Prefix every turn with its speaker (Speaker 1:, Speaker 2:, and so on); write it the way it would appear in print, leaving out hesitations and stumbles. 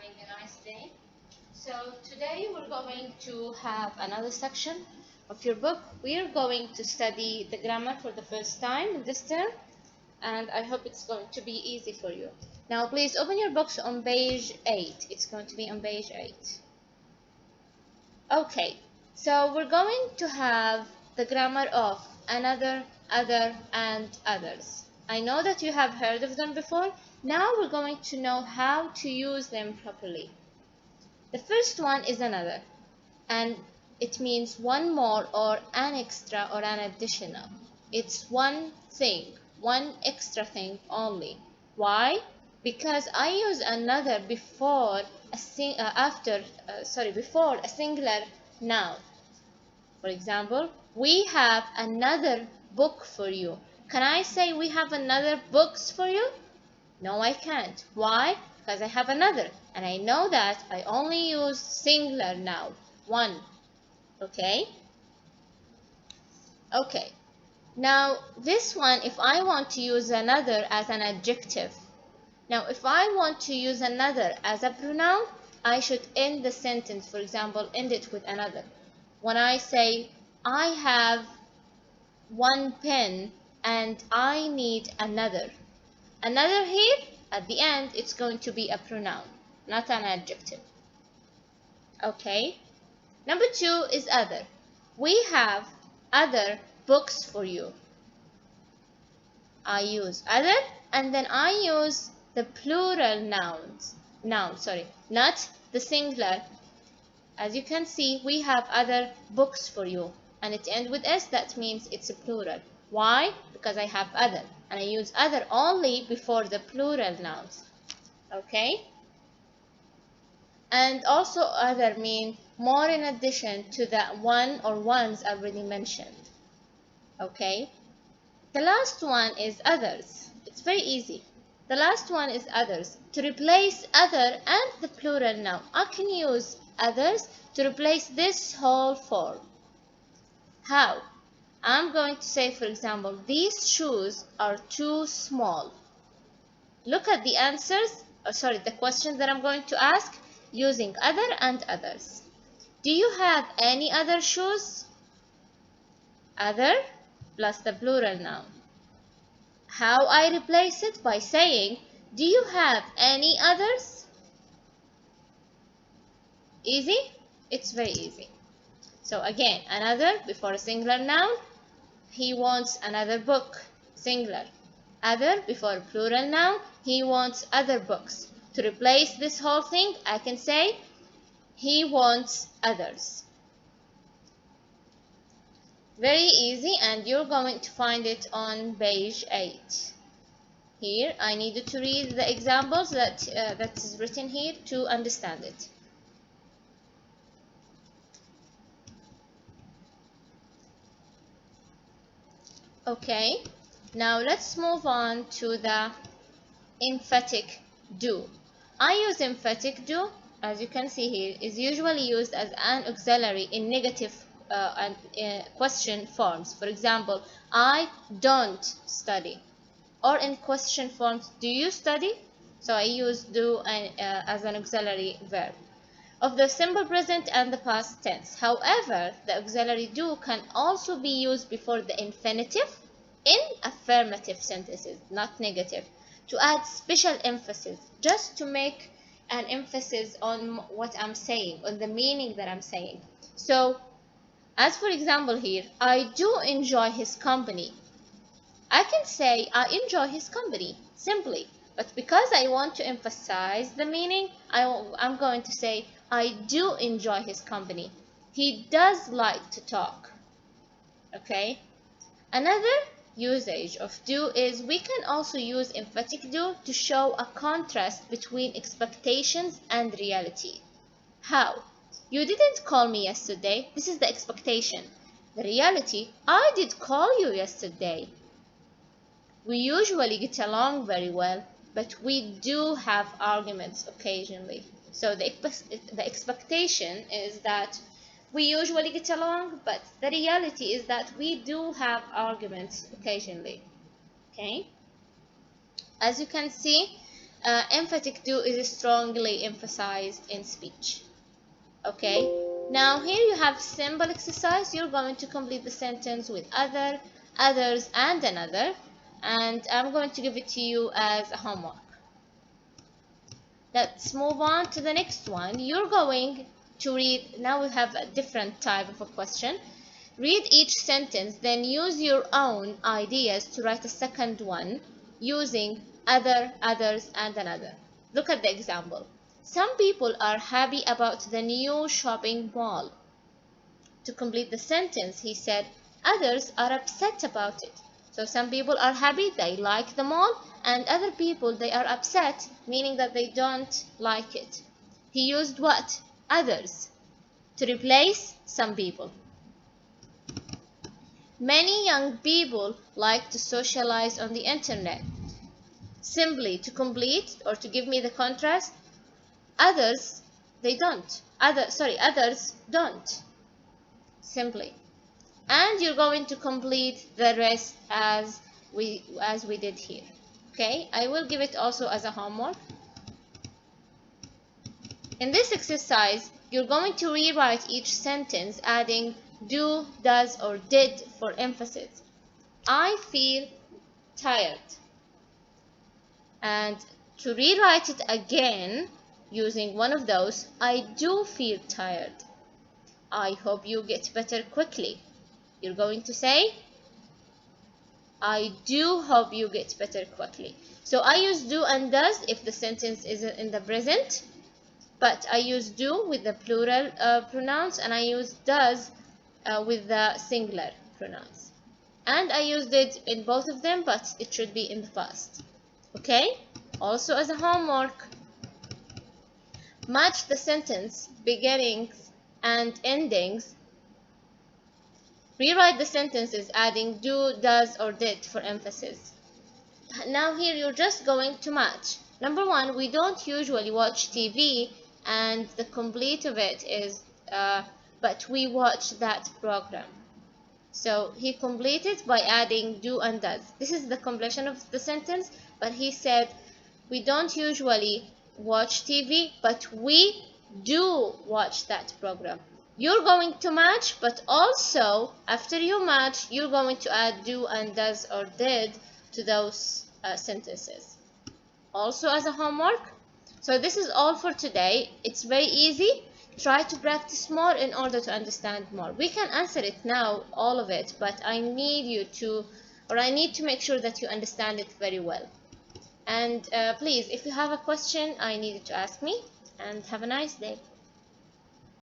Speaker 1: having a nice day. So today we're going to have another section of your book. We are going to study the grammar for the first time in this term, and I hope it's going to be easy for you. Now please open your books on page 8. It's going to be on page 8. Okay, so we're going to have the grammar of another, other, and others. I know that you have heard of them before. Now we're going to know how to use them properly. The first one is another, and it means one more or an extra or an additional. It's one thing, one extra thing only. Why? Because I use another before before a singular noun. For example, we have another book for you. Can I say we have another books for you? No, I can't. Why? Because I have another, and I know that I only use singular now, one. Okay? Okay. Now, this one, if I want to use another as an adjective. Now, if I want to use another as a pronoun, I should end the sentence, for example, end it with another. When I say, I have one pen and I need another. Another here, at the end, it's going to be a pronoun, not an adjective. Okay? Number 2 is other. We have other books for you. I use other, and then I use the plural not the singular. As you can see, we have other books for you, and it ends with S. That means it's a plural. Why? Because I have other, and I use other only before the plural nouns. Okay? And also other mean more in addition to the one or ones already mentioned. Okay? The last one is others. It's very easy. The last one is others. To replace other and the plural noun, I can use others to replace this whole form. How? I'm going to say, for example, these shoes are too small. Look at the answers, the questions that I'm going to ask using other and others. Do you have any other shoes? Other plus the plural noun. How I replace it? By saying, do you have any others? Easy? It's very easy. So again, another before a singular noun. He wants another book, singular. Other before a plural noun. He wants other books. To replace this whole thing, I can say, he wants others. Very easy, and you're going to find it on page 8. Here, I needed to read the examples that is written here to understand it. Okay, now let's move on to the emphatic do. I use emphatic do, as you can see here, is usually used as an auxiliary in negative and question forms. For example, I don't study. Or in question forms, do you study? So I use do as an auxiliary verb of the simple present and the past tense. However, the auxiliary do can also be used before the infinitive in affirmative sentences, not negative, to add special emphasis, just to make an emphasis on what I'm saying, on the meaning that I'm saying. So, as for example here, I do enjoy his company. I can say I enjoy his company, simply. But because I want to emphasize the meaning, I'm going to say I do enjoy his company. He does like to talk. Okay? Another usage of do is we can also use emphatic do to show a contrast between expectations and reality. How? You didn't call me yesterday. This is the expectation. The reality, I did call you yesterday. We usually get along very well, but we do have arguments occasionally. So the expectation is that we usually get along, but the reality is that we do have arguments occasionally. Okay? As you can see, emphatic do is strongly emphasized in speech. Okay, now here you have symbol exercise. You're going to complete the sentence with other, others, and another, and I'm going to give it to you as a homework. Let's move on to the next one. You're going to read, now we have a different type of a question. Read each sentence, then use your own ideas to write a second one using other, others, and another. Look at the example. Some people are happy about the new shopping mall. To complete the sentence, he said, others are upset about it. So some people are happy, they like the mall, and other people, they are upset, meaning that they don't like it. He used what? Others, to replace some people. Many young people like to socialize on the internet. Simply to complete or to give me the contrast, others, they don't. Others don't. Simply. And you're going to complete the rest as we did here. Okay, I will give it also as a homework. In this exercise, you're going to rewrite each sentence adding do, does, or did for emphasis. I feel tired. And to rewrite it again using one of those, I do feel tired. I hope you get better quickly. You're going to say, I do hope you get better quickly. So I use do and does if the sentence is in the present, but I use do with the plural pronouns, and I use does with the singular pronouns. And I used it in both of them, but it should be in the past. Okay? Also as a homework, match the sentence beginnings and endings. Rewrite the sentences adding do, does, or did for emphasis. Now here you're just going to match. Number one, we don't usually watch TV, and the complete of it is but we watch that program. So he completed by adding do and does. This is the completion of the sentence, but he said we don't usually watch TV, but we do watch that program. You're going to match, but also after you match, you're going to add do and does or did to those sentences. Also as a homework. So this is all for today. It's very easy. Try to practice more in order to understand more. We can answer it now, all of it, but I need you to, or I need to make sure that you understand it very well. And please, if you have a question, I need you to ask me. And have a nice day.